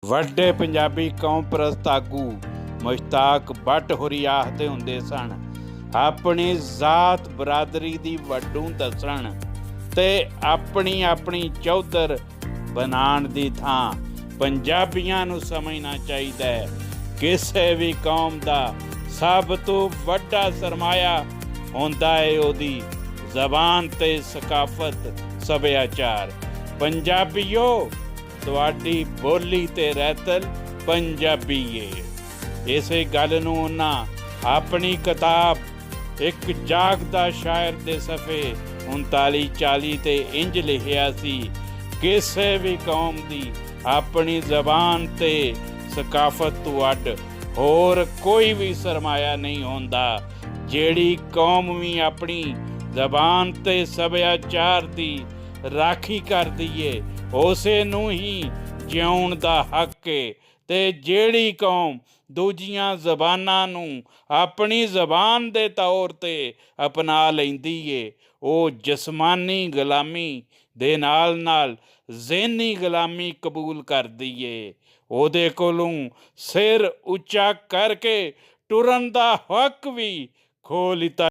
ਵੱਡੇ ਪੰਜਾਬੀ ਕੌਮ ਪ੍ਰਸਤ ਆਗੂ ਮੁਸ਼ਤਾਕ ਭੱਟ ਹੋਰੀ ਆਖਦੇ ਹੁੰਦੇ ਸਨ, ਆਪਣੀ ਜ਼ਾਤ ਬਰਾਦਰੀ ਦੀ ਵੱਡੂ ਦੱਸਣ ਤੇ ਆਪਣੀ ਆਪਣੀ ਚੌਧਰ ਬਣਾਉਣ ਦੀ ਥਾਂ ਪੰਜਾਬੀਆਂ ਨੂੰ ਸਮਝਣਾ ਚਾਹੀਦਾ ਹੈ। ਕਿਸੇ ਵੀ ਕੌਮ ਦਾ ਸਭ ਤੋਂ ਵੱਡਾ ਸਰਮਾਇਆ ਹੁੰਦਾ ਹੈ ਉਹਦੀ ਜ਼ਬਾਨ ਤੇ ਸਕਾਫਤ ਸੱਭਿਆਚਾਰ। ਪੰਜਾਬੀਓ, ਤੁਹਾਡੀ ਬੋਲੀ ਤੇ ਰਹਿਤਲ ਪੰਜਾਬੀ ਏ। ਇਸੇ ਗੱਲ ਨੂੰ ਉਹਨਾਂ ਆਪਣੀ ਕਿਤਾਬ ਇੱਕ ਜਾਗਦਾ ਸ਼ਾਇਰ ਦੇ ਸਫੇ 39-40 ਤੇ ਇੰਜ ਲਿਖਿਆ ਸੀ, ਕਿਸੇ ਵੀ ਕੌਮ ਦੀ ਆਪਣੀ ਜ਼ਬਾਨ ਤੇ ਸਕਾਫਤ ਤੋਂ ਅੱਡ ਹੋਰ ਕੋਈ ਵੀ ਸਰਮਾਇਆ ਨਹੀਂ ਹੁੰਦਾ। ਜਿਹੜੀ ਕੌਮ ਵੀ ਆਪਣੀ ਜ਼ਬਾਨ ਤੇ ਸੱਭਿਆਚਾਰ ਦੀ ਰਾਖੀ ਕਰਦੀ ਏ ਉਸੇ ਨੂੰ ਹੀ ਜਿਉਣ ਦਾ ਹੱਕ ਏ, ਤੇ ਜਿਹੜੀ ਕੌਮ ਦੂਜੀਆਂ ਜ਼ਬਾਨਾਂ ਨੂੰ ਆਪਣੀ ਜ਼ਬਾਨ ਦੇ ਤੌਰ ਤੇ ਅਪਣਾ ਲੈਂਦੀ ਏ ਉਹ ਜਿਸਮਾਨੀ ਗੁਲਾਮੀ ਦੇ ਨਾਲ ਜ਼ਹਿਨੀ ਗੁਲਾਮੀ ਕਬੂਲ ਕਰਦੀ ਏ। ਉਹਦੇ ਕੋਲੋਂ ਸਿਰ ਉੱਚਾ ਕਰਕੇ ਟੁਰਨ ਦਾ ਹੱਕ ਵੀ ਖੋਹ ਲਿੱਤਾ